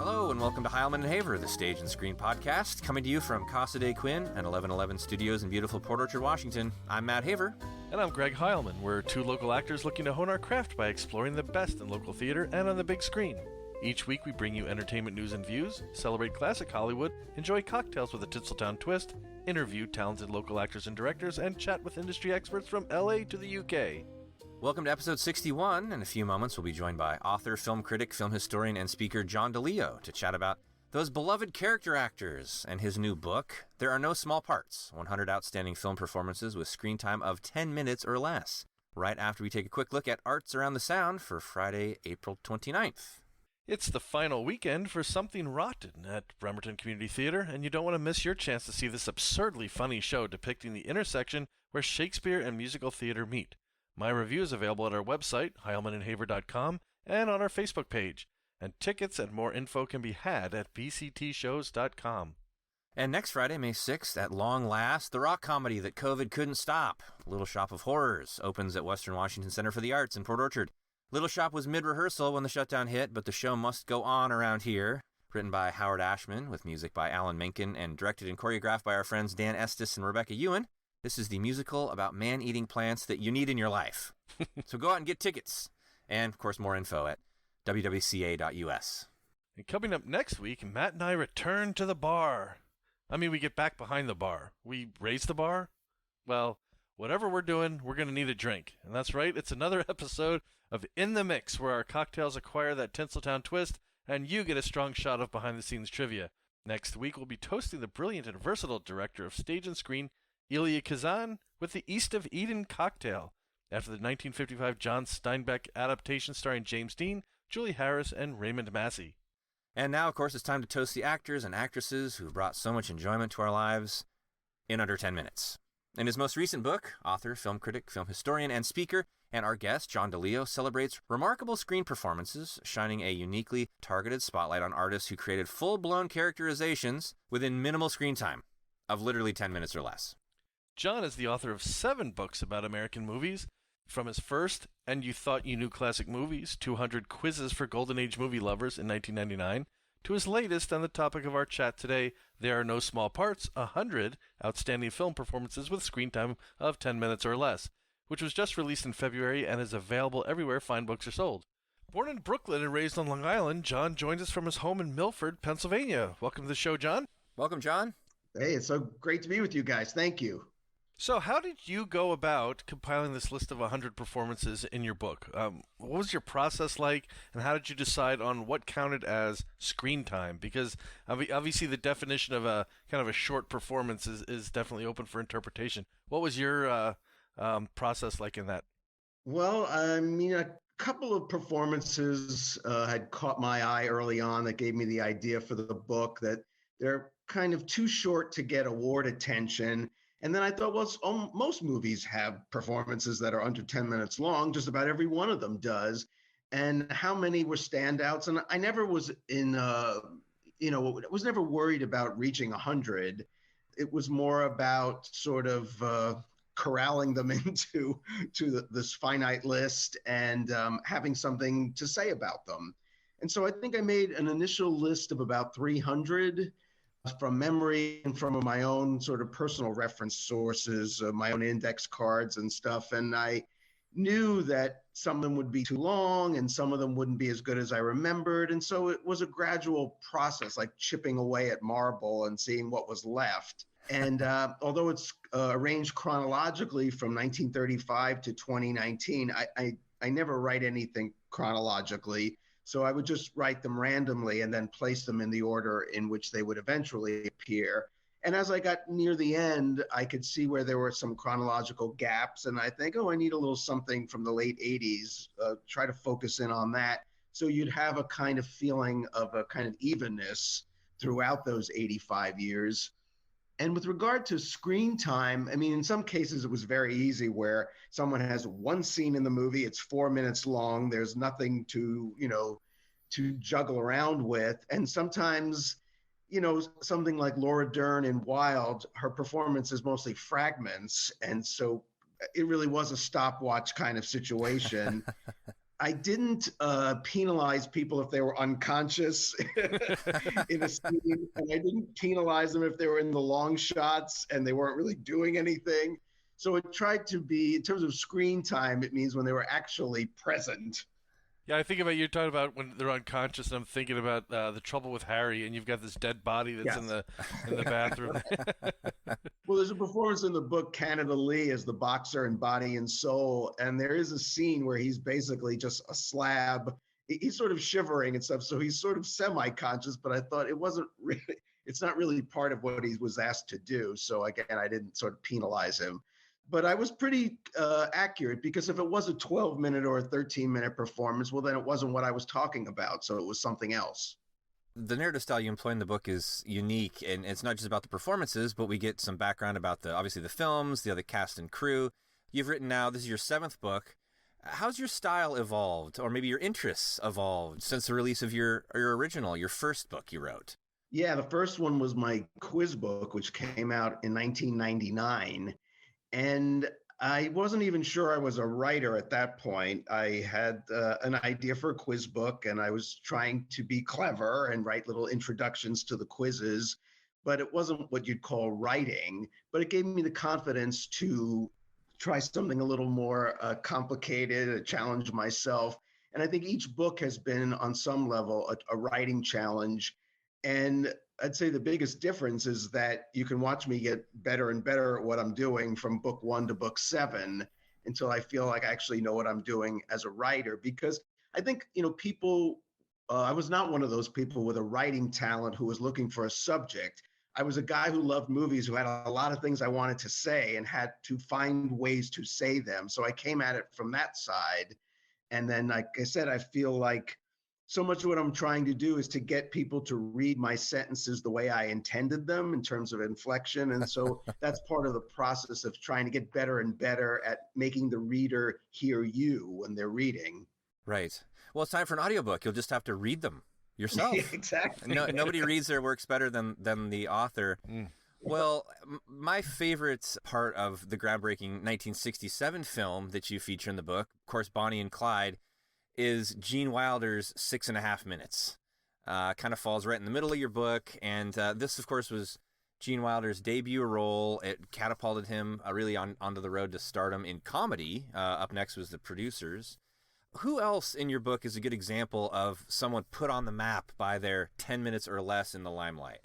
Hello and welcome to Heilman and Haver, the Stage and Screen podcast, coming to you from Casa de Quinn and 1111 Studios in beautiful Port Orchard, Washington. I'm Matt Haver. And I'm Greg Heilman. We're two local actors looking to hone our craft by exploring the best in local theater and on the big screen. Each week we bring you entertainment news and views, celebrate classic Hollywood, enjoy cocktails with a Tinseltown twist, interview talented local actors and directors, and chat with industry experts from LA to the UK. Welcome to episode 61. In a few moments, we'll be joined by author, film critic, film historian, and speaker John DiLeo to chat about those beloved character actors and his new book, There Are No Small Parts, 100 Outstanding Film Performances with Screen Time of 10 Minutes or Less, right after we take a quick look at Arts Around the Sound for Friday, April 29th. It's the final weekend for Something Rotten at Bremerton Community Theater, and you don't want to miss your chance to see this absurdly funny show depicting the intersection where Shakespeare and musical theater meet. My review is available at our website, heilmanandhaver.com, and on our Facebook page. And tickets and more info can be had at bctshows.com. And next Friday, May 6th, at long last, the rock comedy that COVID couldn't stop, Little Shop of Horrors, opens at Western Washington Center for the Arts in Port Orchard. Little Shop was mid-rehearsal when the shutdown hit, but the show must go on around here. Written by Howard Ashman, with music by Alan Menken, and directed and choreographed by our friends Dan Estes and Rebecca Ewan. This is the musical about man-eating plants that you need in your life. So go out and get tickets. And, of course, more info at WWCA.us. And coming up next week, Matt and I return to the bar. I mean, we get back behind the bar. We raise the bar? Well, whatever we're doing, we're going to need a drink. And that's right, it's another episode of In the Mix, where our cocktails acquire that Tinseltown twist, and you get a strong shot of behind-the-scenes trivia. Next week, we'll be toasting the brilliant and versatile director of stage and screen, Elia Kazan, with the East of Eden cocktail, after the 1955 John Steinbeck adaptation starring James Dean, Julie Harris, and Raymond Massey. And now, of course, it's time to toast the actors and actresses who've brought so much enjoyment to our lives in under 10 minutes. In his most recent book, author, film critic, film historian, and speaker, and our guest, John DiLeo, celebrates remarkable screen performances, shining a uniquely targeted spotlight on artists who created full-blown characterizations within minimal screen time of literally 10 minutes or less. John is the author of 7 books about American movies, from his first, And You Thought You Knew Classic Movies, 200 Quizzes for Golden Age Movie Lovers in 1999, to his latest on the topic of our chat today, There Are No Small Parts, 100 Outstanding Film Performances with Screen Time of 10 Minutes or Less, which was just released in February and is available everywhere fine books are sold. Born in Brooklyn and raised on Long Island, John joins us from his home in Milford, Pennsylvania. Welcome to the show, John. Welcome, John. Hey, it's so great to be with you guys. Thank you. So how did you go about compiling this list of 100 performances in your book? What was your process like, and how did you decide on what counted as screen time? Because obviously the definition of a kind of a short performance is definitely open for interpretation. What was your process like in that? Well, I mean, a couple of performances had caught my eye early on that gave me the idea for the book, that they're kind of too short to get award attention. And then I thought, well, most movies have performances that are under 10 minutes long. Just about every one of them does. And how many were standouts? And I never was was never worried about reaching 100. It was more about sort of corralling them into this finite list and having something to say about them. And so I think I made an initial list of about 300 from memory and from my own sort of personal reference sources, my own index cards and stuff. And I knew that some of them would be too long and some of them wouldn't be as good as I remembered. And so it was a gradual process, like chipping away at marble and seeing what was left. And although it's arranged chronologically from 1935 to 2019, I never write anything chronologically. So I would just write them randomly and then place them in the order in which they would eventually appear. And as I got near the end, I could see where there were some chronological gaps. And I think, I need a little something from the late 80s, try to focus in on that. So you'd have a kind of feeling of a kind of evenness throughout those 85 years. And with regard to screen time, I mean, in some cases, it was very easy where someone has one scene in the movie, it's 4 minutes long, there's nothing to juggle around with. And sometimes, something like Laura Dern in Wild, her performance is mostly fragments. And so it really was a stopwatch kind of situation. I didn't penalize people if they were unconscious in a scene, and I didn't penalize them if they were in the long shots and they weren't really doing anything. So it tried to be, in terms of screen time, it means when they were actually present. Yeah, I think about you're talking about when they're unconscious, and I'm thinking about The Trouble with Harry, and you've got this dead body that's in the bathroom. Well, there's a performance in the book, Canada Lee, as the boxer in Body and Soul, and there is a scene where he's basically just a slab. He's sort of shivering and stuff, so he's sort of semi-conscious, but I thought it's not really part of what he was asked to do. So again, I didn't sort of penalize him. But I was pretty accurate, because if it was a 12-minute or a 13-minute performance, well, then it wasn't what I was talking about. So it was something else. The narrative style you employ in the book is unique, and it's not just about the performances, but we get some background about obviously the films, the other cast and crew. You've written now, this is your 7th book. How's your style evolved, or maybe your interests evolved since the release of your original, your first book you wrote? Yeah, the first one was my quiz book, which came out in 1999. And I wasn't even sure I was a writer at that point. I had an idea for a quiz book, and I was trying to be clever and write little introductions to the quizzes, but it wasn't what you'd call writing. But it gave me the confidence to try something a little more complicated, challenge myself. And I think each book has been, on some level, a writing challenge. And I'd say the biggest difference is that you can watch me get better and better at what I'm doing from book 1 to book 7 until I feel like I actually know what I'm doing as a writer. Because I think, people, I was not one of those people with a writing talent who was looking for a subject. I was a guy who loved movies, who had a lot of things I wanted to say and had to find ways to say them. So I came at it from that side. And then, like I said, I feel like so much of what I'm trying to do is to get people to read my sentences the way I intended them in terms of inflection. And so that's part of the process of trying to get better and better at making the reader hear you when they're reading. Right. Well, it's time for an audiobook. You'll just have to read them yourself. Exactly. Nobody reads their works better than the author. Well, my favorite part of the groundbreaking 1967 film that you feature in the book, of course, Bonnie and Clyde, is Gene Wilder's 6.5 minutes. Kind of falls right in the middle of your book. And this, of course, was Gene Wilder's debut role. It catapulted him really onto the road to stardom in comedy. Up next was The Producers. Who else in your book is a good example of someone put on the map by their 10 minutes or less in the limelight?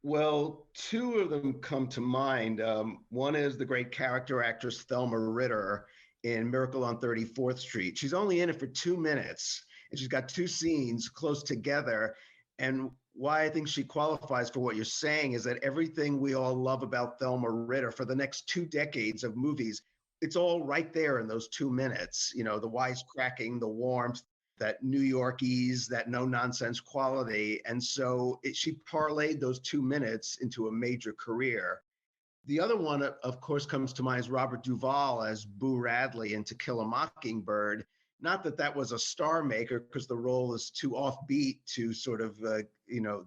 Well, 2 of them come to mind. One is the great character actress Thelma Ritter in Miracle on 34th Street. She's only in it for 2 minutes, and she's got 2 scenes close together. And why I think she qualifies for what you're saying is that everything we all love about Thelma Ritter for the next 2 decades of movies, it's all right there in those 2 minutes. The wisecracking, the warmth, that New Yorkese, that no-nonsense quality. And so she parlayed those 2 minutes into a major career. The other one, of course, comes to mind is Robert Duvall as Boo Radley in To Kill a Mockingbird. Not that that was a star maker, because the role is too offbeat to sort of,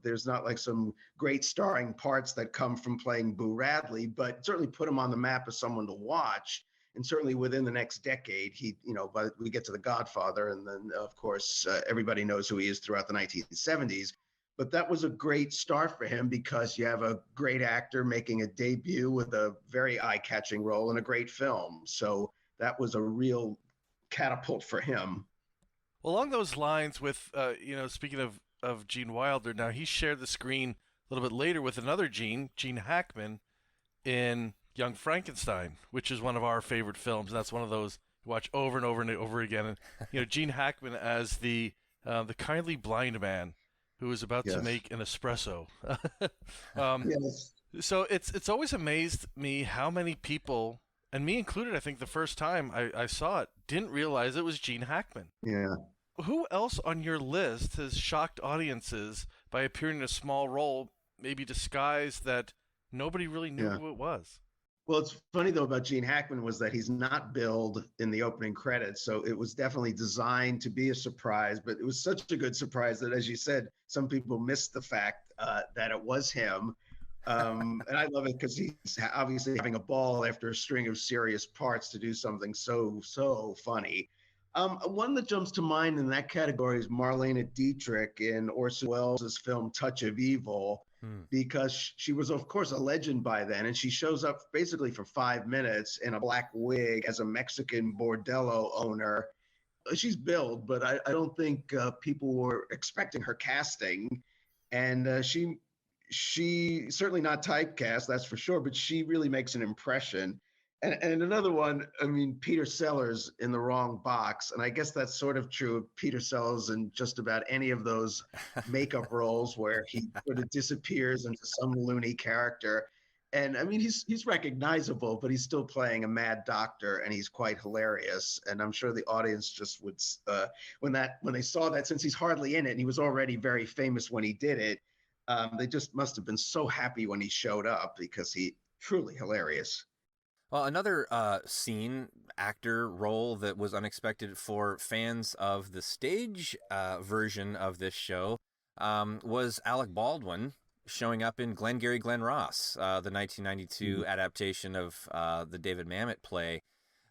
there's not like some great starring parts that come from playing Boo Radley, but certainly put him on the map as someone to watch. And certainly within the next decade, we get to The Godfather, and then, of course, everybody knows who he is throughout the 1970s. But that was a great start for him, because you have a great actor making a debut with a very eye-catching role in a great film. So that was a real catapult for him. Well, along those lines with, speaking of Gene Wilder, now he shared the screen a little bit later with another Gene Hackman, in Young Frankenstein, which is one of our favorite films. That's one of those you watch over and over and over again. And, Gene Hackman as the kindly blind man who is about to make an espresso. Yes. So it's always amazed me how many people, and me included, I think the first time I saw it, didn't realize it was Gene Hackman. Yeah. Who else on your list has shocked audiences by appearing in a small role, maybe disguised, that nobody really knew who it was? Well, it's funny, though, about Gene Hackman was that he's not billed in the opening credits. So it was definitely designed to be a surprise, but it was such a good surprise that, as you said, some people missed the fact that it was him. And I love it because he's obviously having a ball after a string of serious parts to do something so funny. One that jumps to mind in that category is Marlena Dietrich in Orson Welles' film Touch of Evil, because she was, of course, a legend by then, and she shows up basically for 5 minutes in a black wig as a Mexican bordello owner. She's billed, but I don't think people were expecting her casting, and she certainly not typecast, that's for sure, but she really makes an impression. And another one, I mean, Peter Sellers in The Wrong Box. And I guess that's sort of true of Peter Sellers in just about any of those makeup roles where he sort of disappears into some loony character. And I mean, he's recognizable, but he's still playing a mad doctor, and he's quite hilarious. And I'm sure the audience just would, when they saw that, since he's hardly in it, and he was already very famous when he did it, they just must have been so happy when he showed up, because he truly hilarious. Well, another scene actor role that was unexpected for fans of the stage version of this show was Alec Baldwin showing up in Glengarry Glen Ross, the 1992 adaptation of the David Mamet play.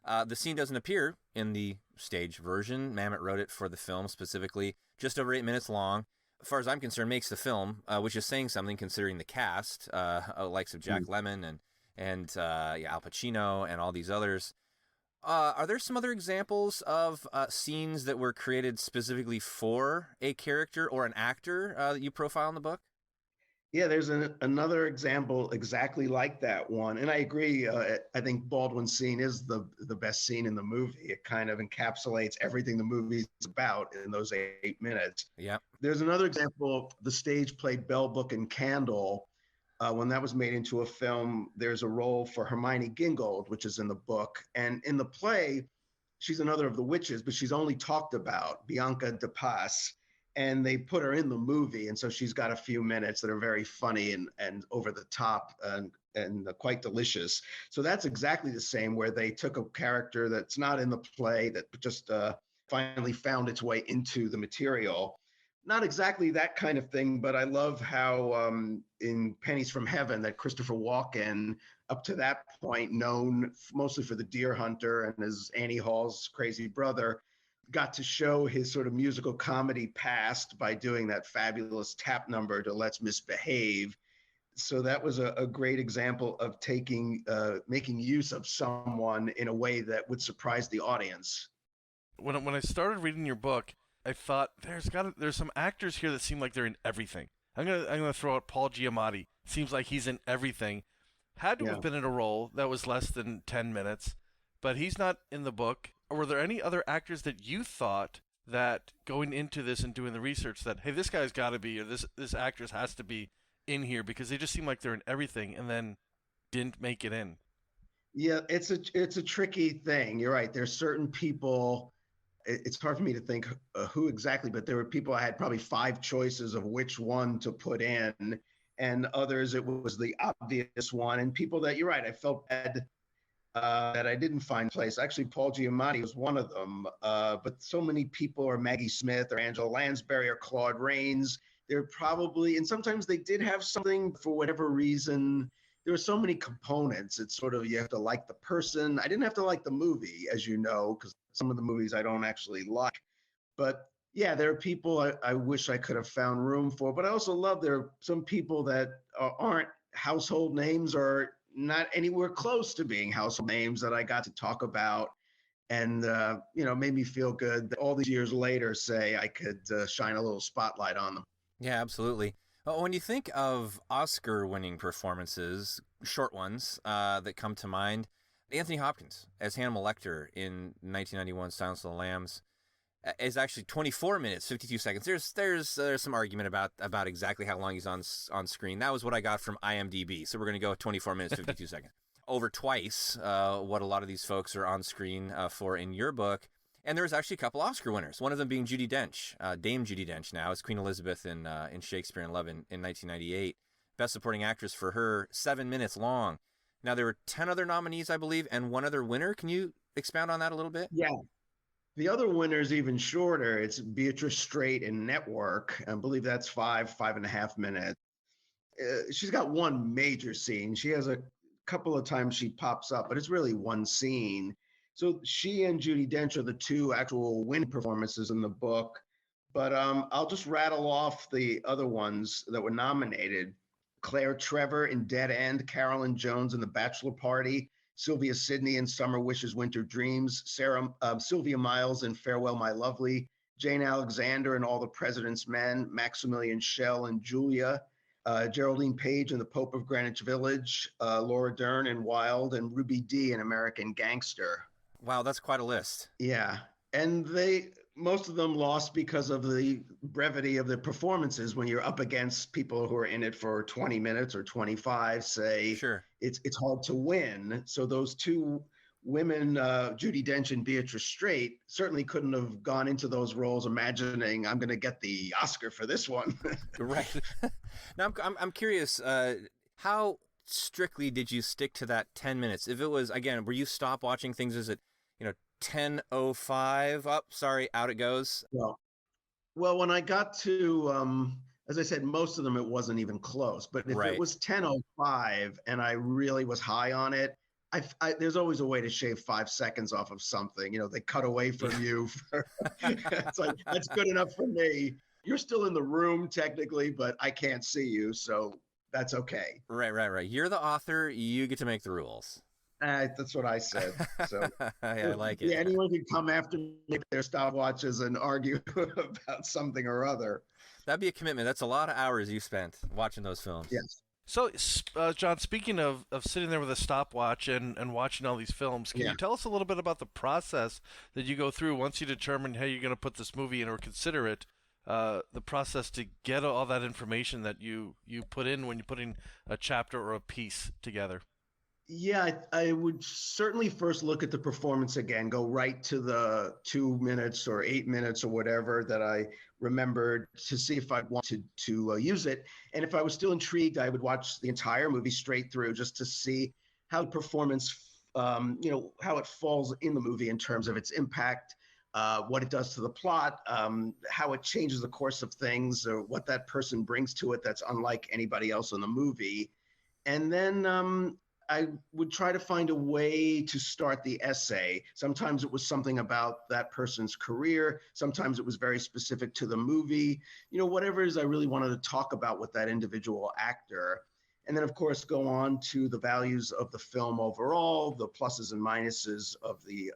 The scene doesn't appear in the stage version. Mamet wrote it for the film specifically, just over 8 minutes long. As far as I'm concerned, makes the film, which is saying something considering the cast, likes of Jack Lemmon and Al Pacino and all these others. Are there some other examples of scenes that were created specifically for a character or an actor that you profile in the book? Yeah, there's another example exactly like that one. And I agree. I think Baldwin's scene is the best scene in the movie. It kind of encapsulates everything the movie's about in those 8 minutes. Yeah. There's another example, the stage play Bell, Book, and Candle. When that was made into a film, there's a role for Hermione Gingold, which is in the book. And in the play, she's another of the witches, but she's only talked about, Bianca de Paz. And they put her in the movie. And so she's got a few minutes that are very funny and over the top and quite delicious. So that's exactly the same, where they took a character that's not in the play that just finally found its way into the material. Not exactly that kind of thing, but I love how in Pennies from Heaven that Christopher Walken, up to that point known mostly for The Deer Hunter and as Annie Hall's crazy brother, got to show his sort of musical comedy past by doing that fabulous tap number to Let's Misbehave. So that was a great example of making use of someone in a way that would surprise the audience. When I started reading your book, I thought there's some actors here that seem like they're in everything. I'm gonna throw out Paul Giamatti. Seems like he's in everything. Had to have been in a role that was less than 10 minutes, but he's not in the book. Or were there any other actors that you thought that going into this and doing the research that, hey, this guy's got to be, or this actress has to be in here, because they just seem like they're in everything and then didn't make it in? Yeah, it's a tricky thing. You're right. There's certain people. It's hard for me to think who exactly, but there were people I had probably 5 choices of which one to put in, and others it was the obvious one, and people that, you're right, I felt bad that I didn't find place. Actually, Paul Giamatti was one of them, but so many people, or Maggie Smith or Angela Lansbury or Claude Rains, they're probably, and sometimes they did have something for whatever reason. There were so many components. It's sort of, you have to like the person. I didn't have to like the movie, as you know, because some of the movies I don't actually like. But yeah, there are people I wish I could have found room for. But I also love there are some people that aren't household names or not anywhere close to being household names that I got to talk about, and made me feel good that all these years later, say I could shine a little spotlight on them. Yeah, absolutely. When you think of Oscar-winning performances, short ones that come to mind, Anthony Hopkins as Hannibal Lecter in 1991 Silence of the Lambs is actually 24 minutes, 52 seconds. There's some argument about exactly how long he's on screen. That was what I got from IMDb, so we're going to go with 24 minutes, 52 seconds. Over twice what a lot of these folks are on screen for in your book. And there's actually a couple Oscar winners, one of them being Judi Dench, Dame Judi Dench now, as Queen Elizabeth in Shakespeare in Love in 1998. Best Supporting Actress for her, 7 minutes long. Now, there were 10 other nominees, I believe, and one other winner. Can you expound on that a little bit? Yeah. The other winner is even shorter. It's Beatrice Straight in Network. I believe that's 5.5 minutes. She's got one major scene. She has a couple of times she pops up, but it's really one scene. So she and Judi Dench are the two actual win performances in the book. But I'll just rattle off the other ones that were nominated. Claire Trevor in Dead End, Carolyn Jones in The Bachelor Party, Sylvia Sidney in Summer Wishes, Winter Dreams, Sylvia Miles in Farewell, My Lovely, Jane Alexander in All the President's Men, Maximilian Schell in Julia, Geraldine Page in The Pope of Greenwich Village, Laura Dern in Wild, and Ruby Dee in American Gangster. Wow, that's quite a list. Yeah. And most of them lost because of the brevity of the performances. When you're up against people who are in it for 20 minutes or 25, say, Sure. It's hard to win. So those two women, Judi Dench and Beatrice Straight, certainly couldn't have gone into those roles imagining I'm going to get the Oscar for this one. Right. Now I'm curious, how strictly did you stick to that 10 minutes? If it was, again, were you stop watching things as it, 10:05? Oh, sorry, out it goes. Well, when I got to, as I said, most of them, it wasn't even close. But if it was 10:05 and I really was high on it, there's always a way to shave 5 seconds off of something. They cut away from you. It's like, that's good enough for me. You're still in the room technically, but I can't see you. So that's okay. Right. You're the author. You get to make the rules. That's what I said. So I like it. Yeah, anyone can come after me with their stopwatches and argue about something or other. That'd be a commitment. That's a lot of hours you spent watching those films. Yes. So, John, speaking of sitting there with a stopwatch and watching all these films, can you tell us a little bit about the process that you go through once you determine how you're going to put this movie in or consider it, the process to get all that information that you put in when you're putting a chapter or a piece together? Yeah, I would certainly first look at the performance again, go right to the 2 minutes or 8 minutes or whatever that I remembered to see if I wanted to use it. And if I was still intrigued, I would watch the entire movie straight through just to see how the performance, how it falls in the movie in terms of its impact, what it does to the plot, how it changes the course of things, or what that person brings to it that's unlike anybody else in the movie. And then I would try to find a way to start the essay. Sometimes it was something about that person's career. Sometimes it was very specific to the movie. Whatever it is I really wanted to talk about with that individual actor. And then, of course, go on to the values of the film overall, the pluses and minuses of the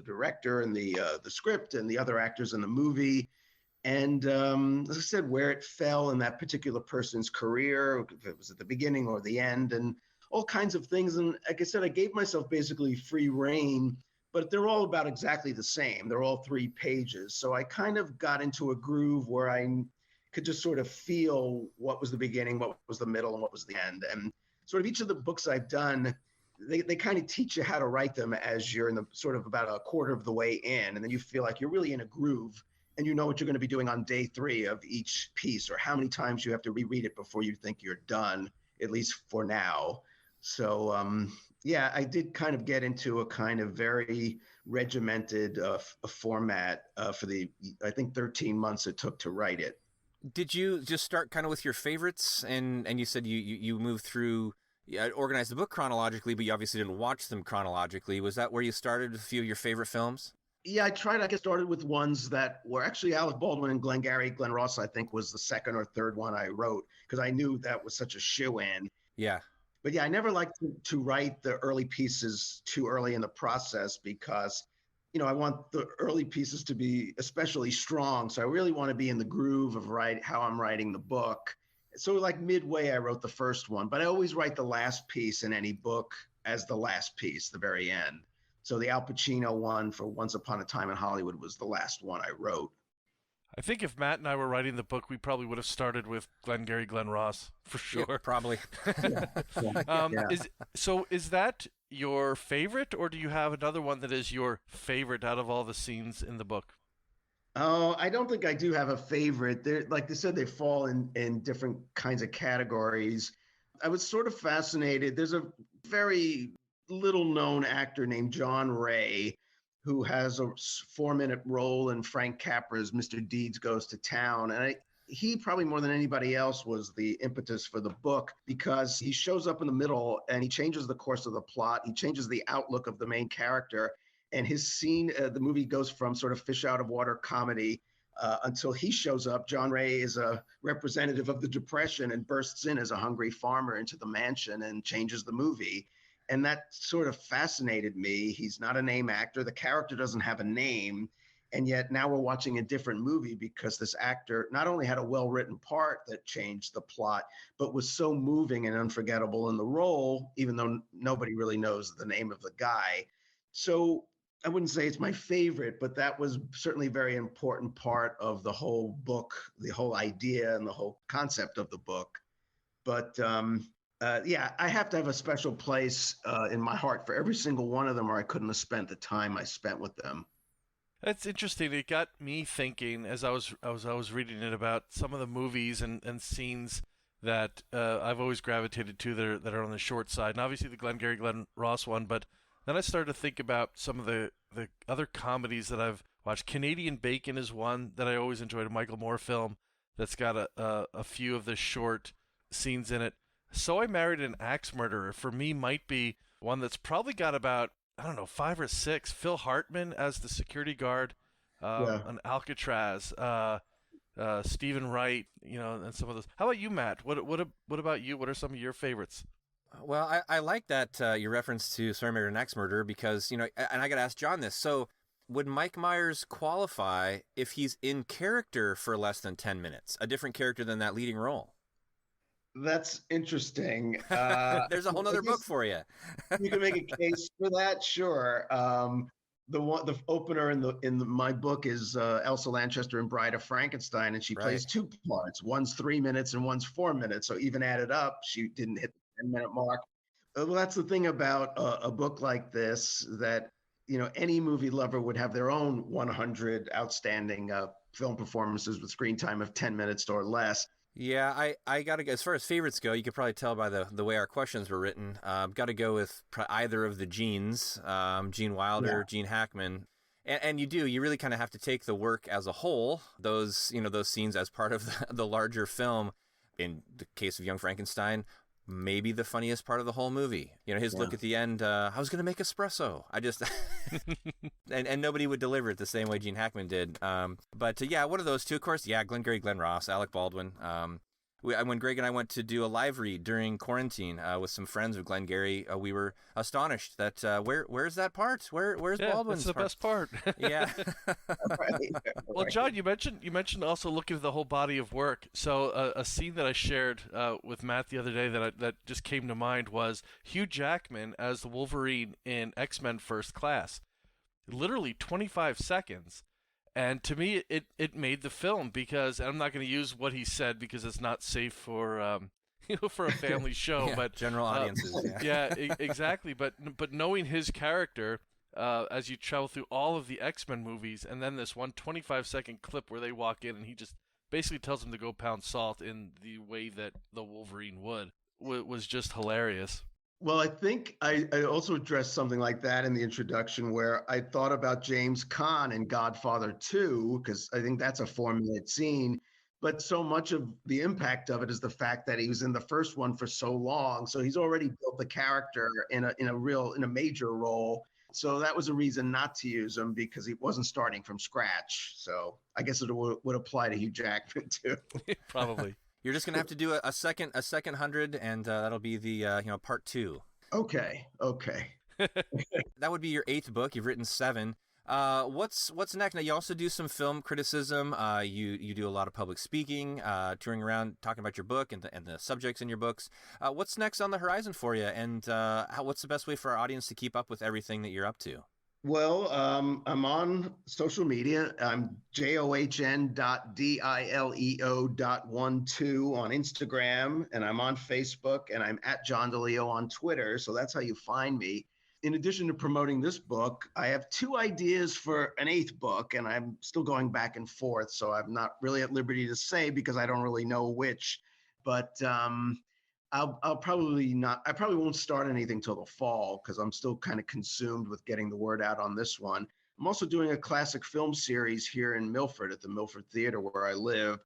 director and the script and the other actors in the movie. And as I said, where it fell in that particular person's career, if it was at the beginning or the end, and all kinds of things. And like I said, I gave myself basically free rein, but they're all about exactly the same. They're all 3 pages. So I kind of got into a groove where I could just sort of feel what was the beginning, what was the middle, and what was the end. And sort of each of the books I've done, they kind of teach you how to write them as you're in the sort of about a quarter of the way in. And then you feel like you're really in a groove and you know what you're going to be doing on day 3 of each piece, or how many times you have to reread it before you think you're done, at least for now. So, I did kind of get into a kind of very regimented format for the, I think, 13 months it took to write it. Did you just start kind of with your favorites? And you said you moved through, organized the book chronologically, but you obviously didn't watch them chronologically. Was that where you started with a few of your favorite films? Yeah, I get started with ones that were actually Alec Baldwin and Glengarry Glen Ross, I think, was the second or third one I wrote, because I knew that was such a shoo-in. Yeah. But yeah, I never liked to write the early pieces too early in the process because, I want the early pieces to be especially strong. So I really want to be in the groove of how I'm writing the book. So like midway, I wrote the first one, but I always write the last piece in any book as the last piece, the very end. So the Al Pacino one for Once Upon a Time in Hollywood was the last one I wrote. I think if Matt and I were writing the book, we probably would have started with Glengarry Glen Ross for sure. Yeah, probably. Is that your favorite, or do you have another one that is your favorite out of all the scenes in the book? Oh, I don't think I do have a favorite. They're, like they said, they fall in different kinds of categories. I was sort of fascinated. There's a very little-known actor named John Ray, who has a 4-minute role in Frank Capra's Mr. Deeds Goes to Town. And he probably more than anybody else was the impetus for the book, because he shows up in the middle and he changes the course of the plot. He changes the outlook of the main character. And his scene, the movie goes from sort of fish out of water comedy until he shows up. John Ray is a representative of the Depression and bursts in as a hungry farmer into the mansion and changes the movie. And that sort of fascinated me. He's not a name actor. The character doesn't have a name. And yet now we're watching a different movie because this actor not only had a well-written part that changed the plot, but was so moving and unforgettable in the role, even though nobody really knows the name of the guy. So I wouldn't say it's my favorite, but that was certainly a very important part of the whole book, the whole idea and the whole concept of the book. But yeah, I have to have a special place in my heart for every single one of them, or I couldn't have spent the time I spent with them. That's interesting. It got me thinking as I was reading it about some of the movies and scenes that I've always gravitated to that are on the short side. And obviously the Glengarry Glen Ross one, but then I started to think about some of the other comedies that I've watched. Canadian Bacon is one that I always enjoyed, a Michael Moore film that's got a few of the short scenes in it. So I Married an Axe Murderer, for me, might be one that's probably got about, I don't know, 5 or 6. Phil Hartman as the security guard on Alcatraz, Stephen Wright, and some of those. How about you, Matt? What about you? What are some of your favorites? Well, I like that your reference to So I Married an Axe Murderer because, and I got to ask John this. So would Mike Myers qualify if he's in character for less than 10 minutes, a different character than that leading role? That's interesting. There's a whole other book for you. You can make a case for that, sure. The opener in my book is Elsa Lanchester in Bride of Frankenstein, and she plays 2 parts. One's 3 minutes and one's 4 minutes. So even added up, she didn't hit the 10-minute mark. Well, that's the thing about a book like this, that any movie lover would have their own 100 outstanding film performances with screen time of 10 minutes or less. Yeah, I got to go. As far as favorites go, you could probably tell by the way our questions were written. Got to go with either of the Genes, Gene Wilder, Gene Hackman. And you really kind of have to take the work as a whole, those scenes as part of the larger film. In the case of Young Frankenstein, maybe the funniest part of the whole movie. His look at the end, I was going to make espresso. I just, and nobody would deliver it the same way Gene Hackman did. But what are those two? Of course, Glengarry Glen Ross, Alec Baldwin. When Greg and I went to do a live read during quarantine with some friends of Glengarry, we were astonished that where's that part? Where's Baldwin's part? It's the best part. Yeah. Well, John, you mentioned also looking at the whole body of work. So a scene that I shared with Matt the other day that just came to mind was Hugh Jackman as the Wolverine in X-Men First Class. Literally 25 seconds. And to me, it made the film because I'm not going to use what he said because it's not safe for for a family show. But general audiences. Exactly. But knowing his character as you travel through all of the X-Men movies, and then this one 25-second clip where they walk in and he just basically tells them to go pound salt in the way that the Wolverine would, was just hilarious. Well, I think I also addressed something like that in the introduction where I thought about James Caan in Godfather 2, because I think that's a 4-minute scene. But so much of the impact of it is the fact that he was in the first one for so long. So he's already built the character in a major role. So that was a reason not to use him, because he wasn't starting from scratch. So I guess it would apply to Hugh Jackman too. Probably. You're just gonna have to do a second 100, and that'll be the part 2. Okay. That would be your 8th book. You've written 7. What's next? Now you also do some film criticism. You do a lot of public speaking, touring around, talking about your book and the subjects in your books. What's next on the horizon for you? And what's the best way for our audience to keep up with everything that you're up to? Well, I'm on social media. I'm john.dileo.12 on Instagram, and I'm on Facebook, and I'm at John DiLeo on Twitter. So that's how you find me. In addition to promoting this book, I have 2 ideas for an 8th book, and I'm still going back and forth. So I'm not really at liberty to say because I don't really know which. But I probably won't start anything till the fall because I'm still kind of consumed with getting the word out on this one. I'm also doing a classic film series here in Milford at the Milford Theater where I live.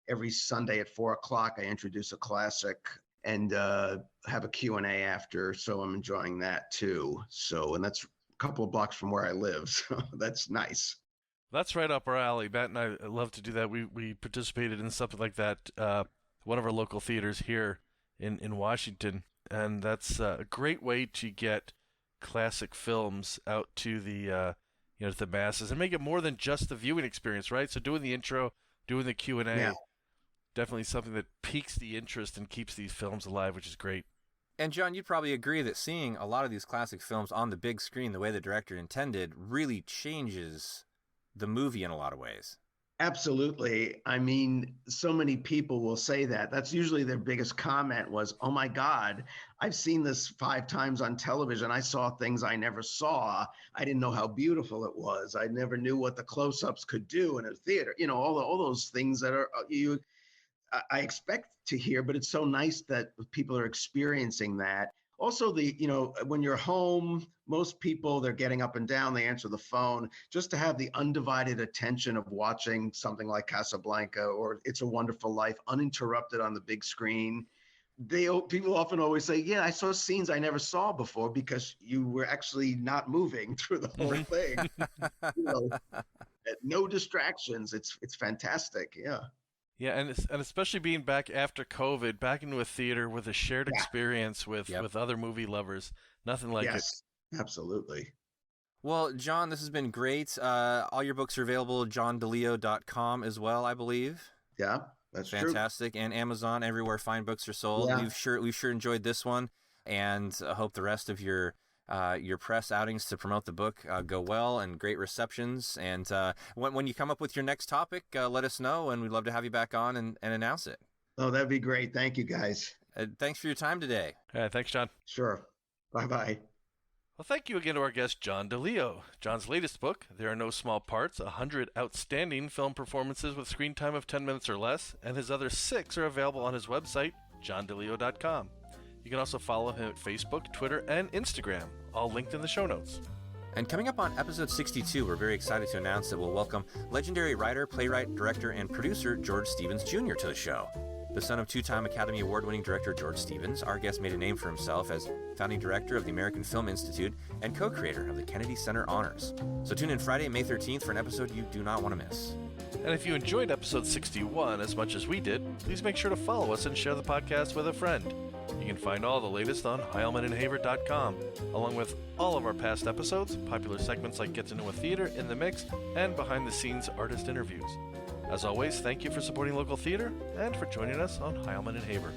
Every Sunday at 4:00, I introduce a classic and have a Q&A after. So I'm enjoying that too. And that's couple of blocks from where I live. So that's nice. That's right up our alley. Matt and I love to do that. We participated in something like that, one of our local theaters here in Washington, and that's a great way to get classic films out to the to the masses and make it more than just the viewing experience, right? So doing the intro, doing the Q&A, Yeah. definitely something that piques the interest and keeps these films alive, which is great. And John, you'd probably agree that seeing a lot of these classic films on the big screen the way the director intended really changes the movie in a lot of ways. Absolutely. I mean, so many people will say that. That's usually their biggest comment was, oh my God, I've seen this 5 times on television. I saw things I never saw. I didn't know how beautiful it was. I never knew what the close-ups could do in a theater. You know, all those things that are I expect to hear, but it's so nice that people are experiencing that. Also, when you're home, most people, they're getting up and down, they answer the phone. Just to have the undivided attention of watching something like Casablanca or It's a Wonderful Life uninterrupted on the big screen. People often always say, yeah, I saw scenes I never saw before because you were actually not moving through the whole thing. No distractions. It's fantastic. Yeah. Yeah, and especially being back after COVID, back into a theater with a shared experience with other movie lovers. Nothing like it. Yes, absolutely. Well, John, this has been great. All your books are available at johndileo.com as well, I believe. Yeah, that's fantastic. And Amazon, everywhere fine books are sold. Yeah. We've sure enjoyed this one, and I hope the rest of your press outings to promote the book go well, and great receptions. And when you come up with your next topic, let us know, and we'd love to have you back on and announce it. Oh, that'd be great. Thank you, guys. Thanks for your time today. Thanks, John. Sure. Bye-bye. Well, thank you again to our guest, John DiLeo. John's latest book, There Are No Small Parts, 100 Outstanding Film Performances with Screen Time of 10 Minutes or Less, and his other 6 are available on his website, johndileo.com. You can also follow him at Facebook, Twitter, and Instagram, all linked in the show notes. And coming up on episode 62, we're very excited to announce that we'll welcome legendary writer, playwright, director, and producer George Stevens Jr. to the show. The son of 2-time Academy Award-winning director George Stevens, our guest made a name for himself as founding director of the American Film Institute and co-creator of the Kennedy Center Honors. So tune in Friday, May 13th for an episode you do not want to miss. And if you enjoyed episode 61 as much as we did, please make sure to follow us and share the podcast with a friend. You can find all the latest on heilmanandhaver.com, along with all of our past episodes, popular segments like Get to Know a Theater, In the Mix, and behind-the-scenes artist interviews. As always, thank you for supporting local theater and for joining us on Heilman and Haver.